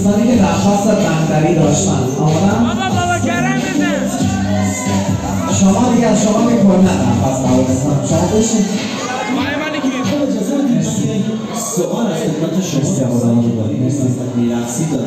دوستانی که درخواست بندری داشتن آمدن شما دیگه از شما میکنن نفس بودستان شما بشین سوال از خدمت شما که داریم میرقصی داریم